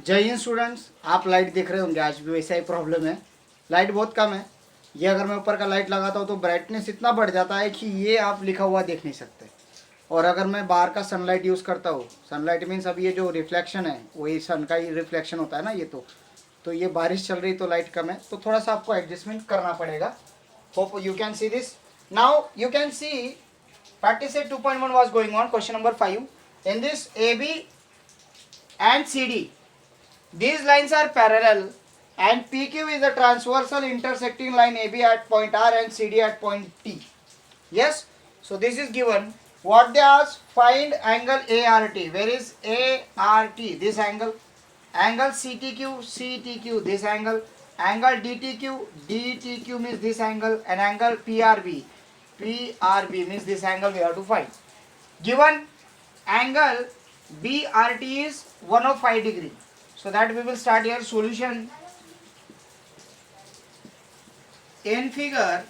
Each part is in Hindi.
जय हिंद स्टूडेंट्स। आप लाइट देख रहे होंगे, आज भी वैसा ही प्रॉब्लम है। लाइट बहुत कम है। ये अगर मैं ऊपर का लाइट लगाता हूँ तो ब्राइटनेस इतना बढ़ जाता है कि ये आप लिखा हुआ देख नहीं सकते। और अगर मैं बाहर का सनलाइट यूज़ करता हूँ, सनलाइट मीन्स अब ये जो रिफ्लेक्शन है वही सन का ही रिफ्लेक्शन होता है ना, ये तो ये बारिश चल रही तो लाइट कम है, तो थोड़ा सा आपको एडजस्टमेंट करना पड़ेगा। Hope you can see this. Now you can C practice set 2.1 was going on. Question number 5. In this AB and CD, these lines are parallel and PQ is the transversal intersecting line AB at point R and CD at point T. Yes, so this is given. What they ask, find angle ART. Where is ART? This angle. Angle CTQ, this angle. Angle DTQ means this angle. And angle PRB means this angle we have to find. Given angle BRT is 105 degree. So that we will start here solution. In figure,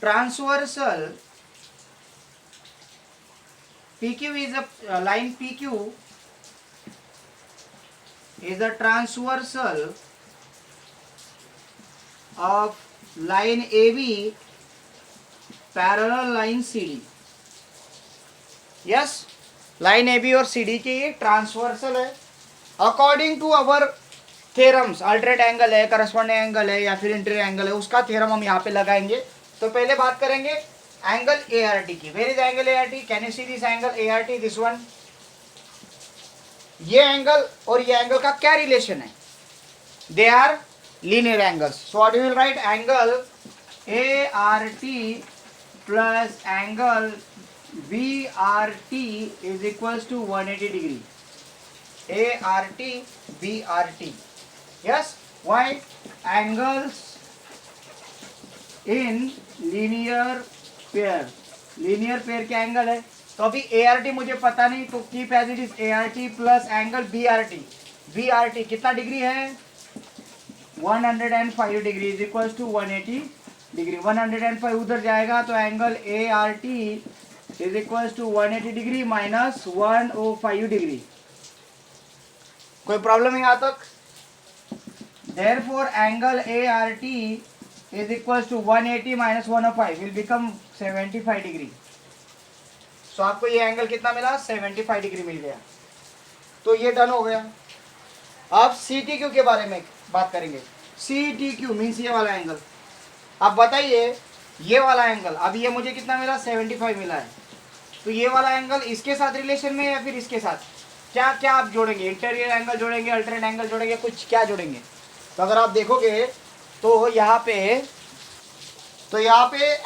transversal PQ is a line PQ is a transversal of line AB parallel line CD. Yes, line A B और सी डी की ट्रांसवर्सल है according to our theorems. Alternate angle है, करस्पॉन्डिंग एंगल है या फिर इंटीरियर एंगल है, उसका थ्योरम हम यहाँ पे लगाएंगे। तो पहले बात करेंगे एंगल ए आर टी की। Where is angle A R T? Can you see this angle A R T? This one. ये एंगल और ये एंगल का क्या रिलेशन है? They are linear angles. So what you will write? Angle A R T plus angle BRT is equals to 180 degree. ART, BRT. Yes. Why? Angles in linear pair. Linear pair के एंगल है। तो अभी ART मुझे पता नहीं, तो keep as it is ART प्लस एंगल BRT. BRT कितना डिग्री है? 105 degree is equals to 180 degree. 105 उधर जाएगा तो angle ART is equals to 180 degree minus 105 degree. कोई प्रॉब्लम है यहाँ तक? Therefore angle ART is equals to 180 minus 105 will become 75 degree. सो आपको ये एंगल कितना मिला? 75 डिग्री मिल गया। तो ये डन हो गया। अब CTQ के बारे में बात करेंगे। CTQ मीन्स ये वाला एंगल। अब बताइए ये वाला एंगल, अब ये मुझे कितना मिला? 75 मिला है। तो ये वाला एंगल इसके साथ रिलेशन में या फिर इसके साथ? क्या क्या आप जोड़ेंगे? इंटीरियर एंगल जोड़ेंगे, अल्टरनेट एंगल जोड़ेंगे, कुछ क्या जोड़ेंगे? तो अगर आप देखोगे तो यहाँ पे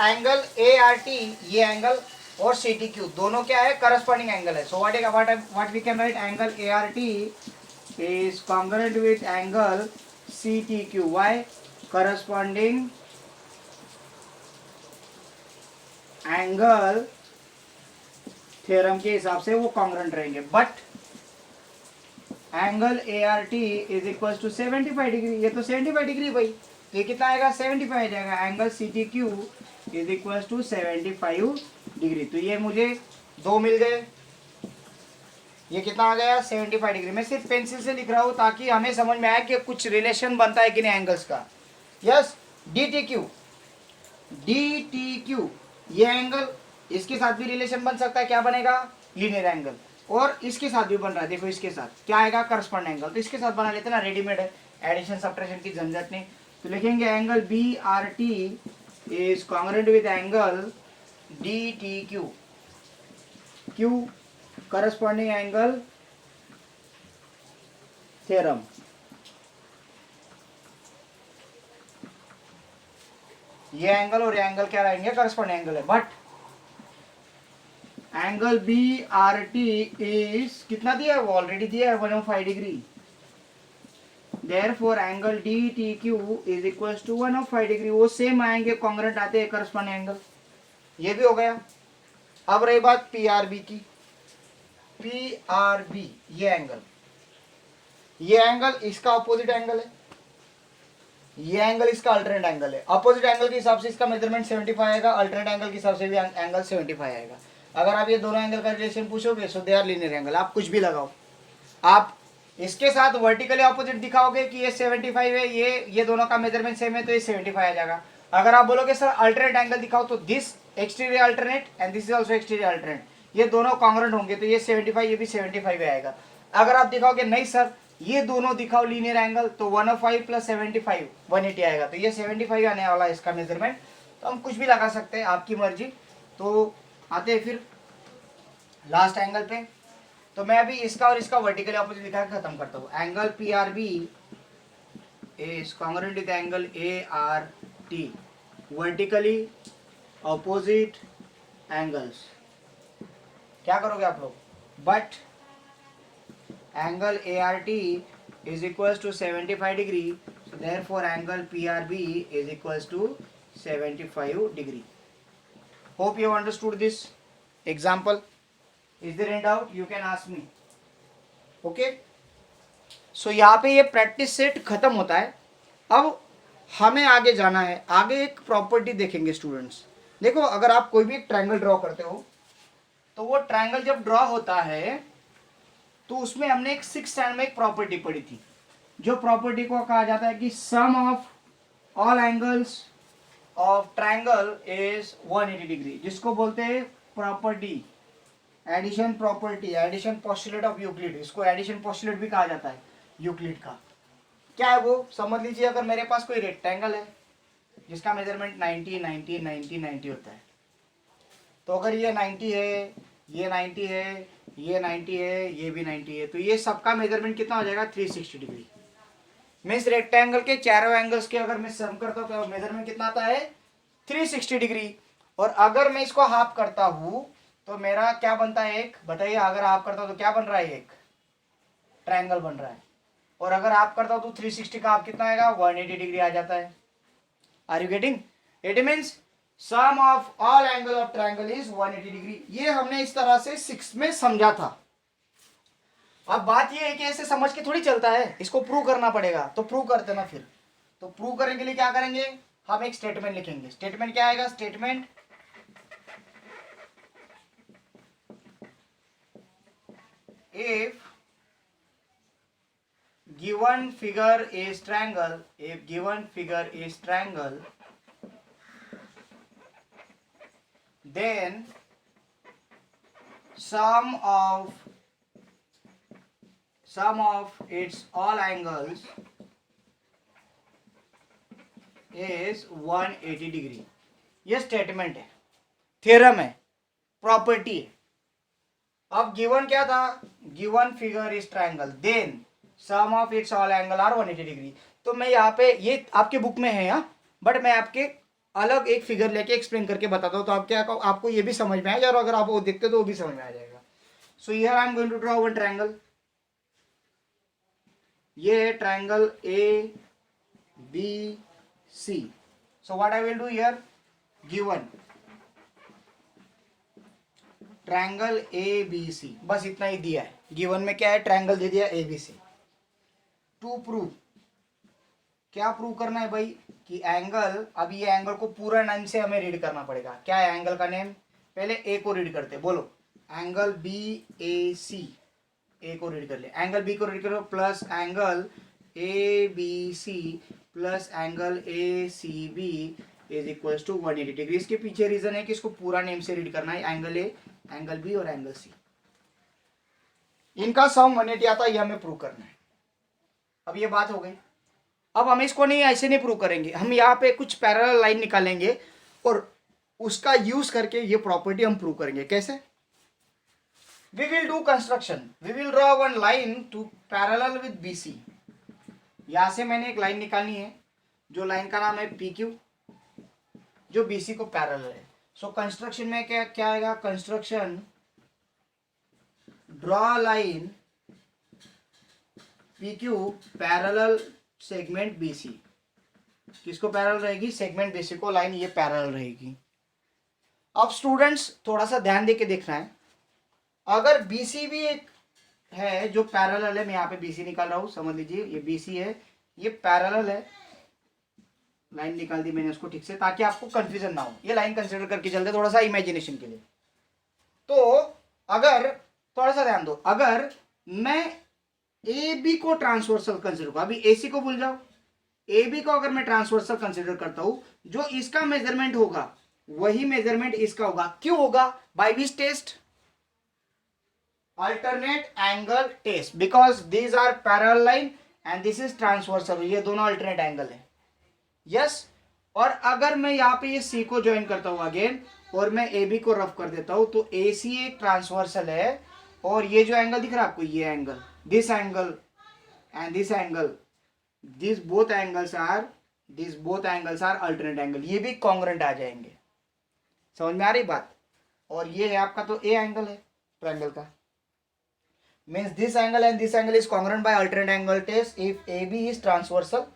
एंगल ए आर टी, ये एंगल और सी टी क्यू दोनों क्या है? करस्पॉन्डिंग एंगल है। So what we can write? Angle A R T is congruent with angle C T Q. Why? Corresponding angle theorem के हिसाब से वो कॉन्ग्रुएंट रहेंगे। But angle A R T is equal to 75 degree. ये तो 75 डिग्री भाई, ये कितना आएगा? 75 आ जाएगा। Angle C T Q is equal to 75 degree. तो ये मुझे दो मिल गए। ये कितना आ गया? 75 डिग्री। मैं सिर्फ पेंसिल से लिख रहा हूँ ताकि हमें समझ में आए कि कुछ रिलेशन बनता है कि नहीं एंगल्स का। यस, डी टी क्यू ये एंगल, इसके साथ भी रिलेशन बन सकता है। क्या बनेगा? Linear angle. और इसके साथ भी बन रहा है, देखो इसके साथ क्या आएगा? Corresponding angle. तो इसके साथ बना लेते ना, रेडीमेड है, एडिशन सब्ट्रैक्शन की झंझट नहीं। तो लिखेंगे angle B R T is congruent with angle D T Q. Q corresponding angle theorem. ये एंगल और ये एंगल क्या रहेंगे? करस्पॉन्डिंग एंगल है। But angle B R T is कितना दिया है? वो ऑलरेडी दिया है 105 degree. Therefore angle D T Q is equal to 105 degree. वो सेम आएंगे, कॉन्ग्रुएंट आते हैं करस्पॉन्डिंग एंगल। ये भी हो गया। अब रही बात पी आर बी की। पी आर बी ये एंगल इसका अपोजिट एंगल है, ये एंगल इसका अल्टरनेट एंगल है। अपोजिट एंगल के हिसाब से इसका मेजरमेंट 75 आएगा, अल्टरनेट एंगल के हिसाब से भी एंगल 75 आएगा। अगर आप ये दोनों एंगल का रिलेशन पूछोगे सो दे आर लीनियर एंगल, आप कुछ भी लगाओ। आप इसके साथ वर्टिकली ऑपोजिट दिखाओगे कि ये 75 है, ये दोनों का मेजरमेंट सेम है, तो ये 75 आ जाएगा। अगर आप बोलोगे सर अल्टरनेट एंगल दिखाओ, तो this exterior alternate and this is also exterior alternate, ये दोनों कॉन्ग्रुएंट होंगे, तो ये 75 ये भी 75 आएगा। अगर आप दिखाओगे नहीं सर ये दोनों दिखाओ लीनियर एंगल, तो 105 प्लस 75 180 आएगा, तो ये 75 आने वाला है इसका मेजरमेंट। तो हम कुछ भी लगा सकते हैं, आपकी मर्जी। तो आते हैं फिर लास्ट एंगल पे। तो मैं अभी इसका और इसका वर्टिकली ऑपोजिट दिखा के खत्म करता हूँ। Angle P R B is congruent with angle A R T, vertically opposite angles. क्या करोगे आप लोग, but angle A R T is equals to 75 degree, so therefore angle PRB is equals to 75 degree. Hope you have understood this example. Is there any doubt? You can ask me. Okay? So यहाँ पे ये प्रैक्टिस सेट खत्म होता है। अब हमें आगे जाना है, आगे एक प्रॉपर्टी देखेंगे स्टूडेंट्स। देखो अगर आप कोई भी एक ट्रायंगल ड्रॉ करते हो, तो वो ट्रायंगल जब ड्रॉ होता है तो उसमें हमने एक 6th स्टैंडर्ड में एक प्रॉपर्टी पढ़ी थी, जो प्रॉपर्टी को कहा जाता है कि sum of all angles of triangle is 180 degree, जिसको बोलते हैं property addition property, addition postulate of Euclid. इसको एडिशन पोस्टुलेट भी कहा जाता है यूक्लिड का। क्या है वो, समझ लीजिए अगर मेरे पास कोई रेक्टेंगल है जिसका मेजरमेंट 90 90 90 90 होता है, तो अगर ये 90 है, ये 90 है, ये 90 है, ये भी 90 है, तो ये सबका मेजरमेंट कितना हो जाएगा 360 डिग्री। मीन्स रेक्टेंगल के चारों एंगल्स के अगर मैं सम करता हूँ तो मेजरमेंट कितना आता है 360 डिग्री। और अगर मैं इसको हाफ करता हूँ तो मेरा क्या बनता है, एक बताइए, अगर हाफ करता हूँ तो क्या बन रहा है, एक ट्रायंगल बन रहा है। और अगर हाफ करता हूँ तो 360 का हाफ कितना आएगा 180 डिग्री आ जाता है। Are you getting? It means sum of all angle of triangle is 180 degree. ये हमने इस तरह से 6 में समझा था। अब बात ये है कि ऐसे समझ के थोड़ी चलता है, इसको प्रूव करना पड़ेगा। तो प्रूव करते ना फिर। तो प्रूव करने के लिए क्या करेंगे, हम एक स्टेटमेंट लिखेंगे। स्टेटमेंट क्या आएगा, statement if given figure is triangle, if given figure is triangle, then sum of its all angles is 180 degree. ये स्टेटमेंट है, थ्योरम है, प्रॉपर्टी है। अब गिवन क्या था, given figure is triangle, then sum of its all angle are 180 degree. तो मैं यहाँ पे, ये आपके बुक में है यहाँ, बट मैं आपके अलग एक फिगर लेके एक्सप्लेन करके बताता हूँ, तो आप क्या, आपको ये भी समझ में आएगा, और अगर आप वो देखते तो वो भी समझ में आ जाएगा। So here I am going to draw one triangle. ये है triangle A B C. So what I will do here, given triangle A B C, बस इतना ही दिया है। गिवन में क्या है, ट्रायंगल दे दिया A B C. To prove, क्या प्रूव करना है भाई, कि एंगल, अब ये एंगल को पूरा नाम से हमें रीड करना पड़ेगा। क्या है एंगल का नेम, पहले ए को रीड करते, बोलो एंगल बी ए सी, ए को रीड कर ले, एंगल बी को रीड करो, plus angle A B C plus angle A C B is equal to 180 degree. इसके पीछे रीजन है कि इसको पूरा नेम से रीड करना है, एंगल ए, एंगल बी और एंगल सी, इनका सम 180 आता है, ये हमें प्रूव करना है। अब ये बात हो गई। अब हम इसको नहीं, ऐसे नहीं प्रूव करेंगे, हम यहाँ पे कुछ पैरेलल लाइन निकालेंगे और उसका यूज करके ये प्रॉपर्टी हम प्रूव करेंगे। कैसे, we will do construction, we will draw one line to parallel with BC। यहां से मैंने एक लाइन निकालनी है, जो लाइन का नाम है PQ, जो BC को पैरेलल है। सो कंस्ट्रक्शन में क्या क्या आएगा, construction draw line PQ parallel segment BC। किसको पैरेलल रहेगी, सेगमेंट BC को लाइन ये पैरेलल रहेगी। अब स्टूडेंट्स थोड़ा सा ध्यान देके देखना है, अगर BC भी एक है जो पैरेलल है, मैं यहाँ पे BC निकाल रहा हूँ, समझ लीजिए ये BC है, ये पैरेलल है, लाइन निकाल दी मैंने उसको ठीक से, ताकि आपको कंफ्यूजन ना हो। ये लाइन कंसिडर करके चलते थोड़ा सा इमेजिनेशन के लिए। तो अगर थोड़ा सा ध्यान दो, अगर मैं ए बी को ट्रांसवर्सल कंसिडर करूं, अभी ए सी को भूल जाओ, ए बी को अगर मैं ट्रांसवर्सल कंसिडर करता हूं, जो इसका मेजरमेंट होगा वही मेजरमेंट इसका होगा। क्यों होगा? By which test? Alternate angle test, because these are parallel line and this is transversal, ये दोनों अल्टरनेट एंगल है। यस। और अगर मैं यहाँ पे ये सी को ज्वाइन करता हूं अगेन और मैं ए बी को रफ कर देता हूं, तो ए सी एक ट्रांसवर्सल है और ये जो एंगल दिख रहा है आपको, ये angle, this angle and this angle, this both angles are alternate angle, ये भी कॉन्ग्रुएंट आ जाएंगे। समझ में आ रही बात? और ये है आपका तो ए एंगल है ट्रायंगल का, means this angle and this angle is congruent by alternate angle test if AB is transversal,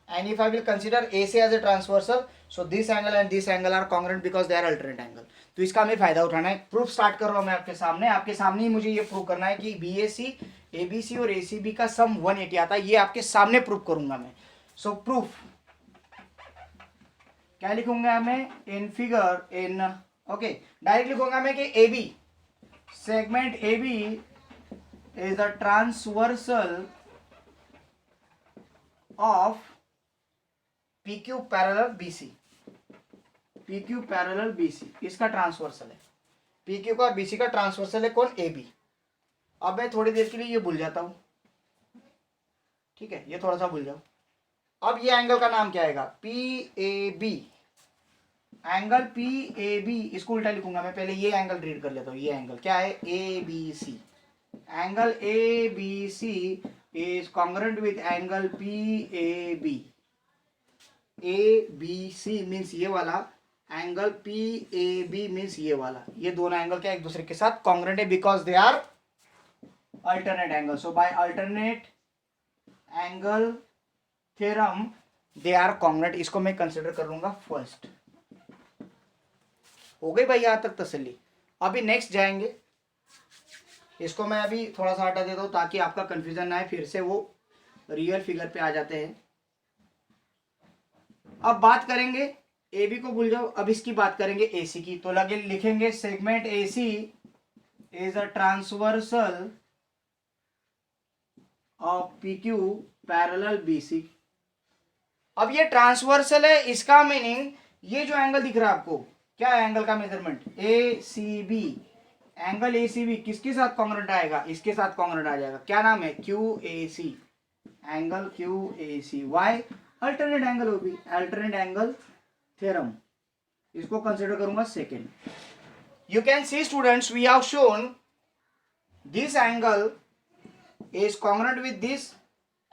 and if I will consider AC as a transversal, so this angle and this angle are congruent because they are alternate angle। तो इसका हमें फायदा उठाना है। प्रूफ स्टार्ट कर रहा हूं मैं आपके सामने ही मुझे ये प्रूव करना है कि BAC ABC और ACB का सम 180 आता है, ये आपके सामने प्रूव करूंगा मैं। सो प्रूफ क्या लिखूंगा मैं? In figure in, okay, direct लिखूंगा मैं कि AB segment AB is a transversal of PQ parallel BC, PQ parallel BC इसका ट्रांसवर्सल है, PQ का और BC का ट्रांसवर्सल है कौन? AB। अब मैं थोड़ी देर के लिए ये भूल जाता हूं, ठीक है, ये थोड़ा सा भूल जाओ। अब ये एंगल का नाम क्या आएगा? PAB, एंगल PAB, इसको उल्टा लिखूंगा मैं, पहले ये एंगल रीड कर लेता हूं। ये एंगल क्या है? ABC, angle ABC is congruent with angle PAB। ABC means ये वाला, एंगल PAB means ये वाला, ये दोनों एंगल क्या एक दूसरे के साथ कॉन्ग्रुएंट है because they are alternate angle. So by alternate angle theorem they are congruent, इसको मैं कंसिडर कर लूंगा फर्स्ट। हो गई भाई यहां तक तसल्ली? अभी नेक्स्ट जाएंगे, इसको मैं अभी थोड़ा सा हटा देता हूं ताकि आपका कंफ्यूजन ना आए, फिर से वो रियल फिगर पे आ जाते हैं। अब बात करेंगे ए बी को भूल जाओ, अब इसकी बात करेंगे AC की। तो लगे लिखेंगे segment AC is a transversal of PQ parallel BC। अब ये ट्रांसवर्सल है, इसका मीनिंग ये जो एंगल दिख रहा है आपको, क्या है एंगल का मेजरमेंट? ACB, एंगल ACB किसके साथ कॉन्ग्रुएंट आएगा? इसके साथ कॉन्ग्रुएंट आ जाएगा। क्या नाम है? QAC, angle QAC। Why? Alternate angle होगी, अल्टरनेट एंगल थ्योरम, इसको कंसिडर करूंगा second. You can see students, we have shown this angle is congruent with this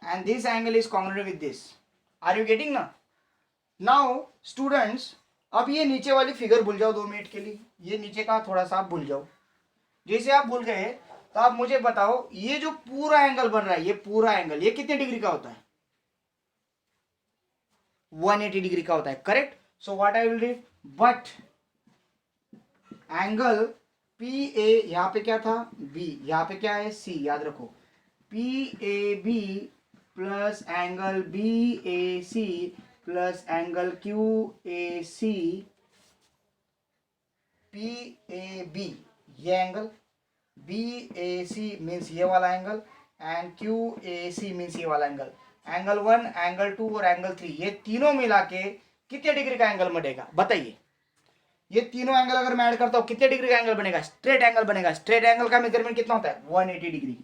and this angle is congruent with this. Are you getting ना? नाउ स्टूडेंट्स, अब ये नीचे वाली फिगर भूल जाओ 2 मिनट के लिए, ये नीचे का थोड़ा सा आप भूल जाओ। जैसे आप भूल गए तो आप मुझे बताओ, ये जो पूरा एंगल बन रहा है, ये पूरा एंगल ये कितने डिग्री का होता है? 180 डिग्री का होता है, correct? So what I will do, but angle PA यहां पे क्या था? B, यहां पे क्या है? C, याद रखो। PAB plus angle BAC plus angle QAC, PAB ये एंगल, BAC मीन्स ये वाला एंगल एंड QAC मीन्स ये वाला एंगल। एंगल 1, एंगल 2 और एंगल 3, ये तीनों मिला के कितने डिग्री का एंगल बनेगा? बताइए। ये तीनों एंगल अगर मैं ऐड करता हूं कितने डिग्री का एंगल बनेगा? स्ट्रेट एंगल बनेगा। स्ट्रेट एंगल का मेजरमेंट कितना होता है? 180 डिग्री।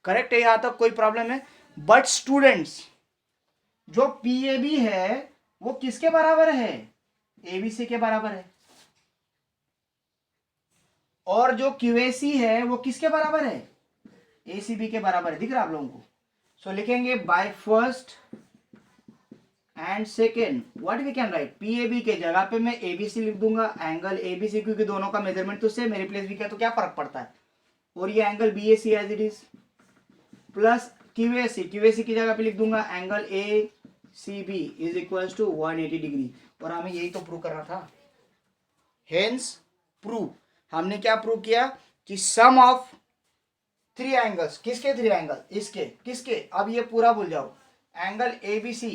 करेक्ट है? यहां तक कोई प्रॉब्लम है? बट स्टूडेंट्स, जो PAB है वो किसके बराबर है? ABC के बराबर है। और जो QAC है वो किसके बराबर है? ACB के बराबर है। दिख रहा है आप लोगों को? सो लिखेंगे by first and second, what we can write? PAB के जगह पे मैं ABC लिख दूंगा, एंगल ABC, क्योंकि दोनों का मेजरमेंट तो सेम है, रिप्लेस भी किया तो क्या फर्क पड़ता है। और ये angle BAC as it is, plus QAC की जगह पे लिख दूंगा angle ACB is equal to 180 degree. और हमें यही तो प्रूव करना था। हेंस प्रूव, हमने क्या प्रूव किया कि सम ऑफ 3 एंगल्स, किसके 3 एंगल? इसके, किसके? अब ये पूरा भूल जाओ, एंगल ABC,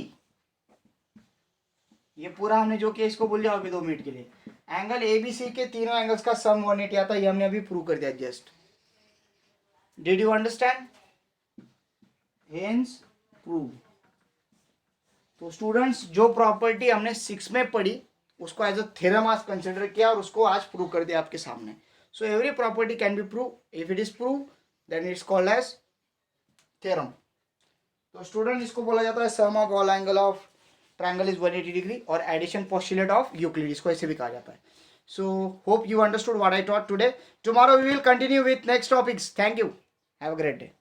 ये पूरा हमने जो किया इसको भूल जाओ अभी 2 मिनट के लिए। एंगल एबीसी के तीनों एंगल्स का सम 180 आता है, ये हमने अभी प्रूव कर दिया just. Did you understand? Hence prove. तो स्टूडेंट्स जो प्रॉपर्टी हमने 6 में पढ़ी उसको एज अ थ्योरम आज कंसिडर किया और उसको आज प्रूव कर दिया आपके सामने. So every property can be prove. If it is prove then it's called as theorem. तो स्टूडेंट इसको बोला जाता है sum of all angle of triangle is 180 degree और एडिशन पोस्टुलेट ऑफ यूक्लिड, इसको ऐसे भी कहा जाता है. So hope you understood what I taught today. Tomorrow we will continue with next topics. Thank you. Have a great day.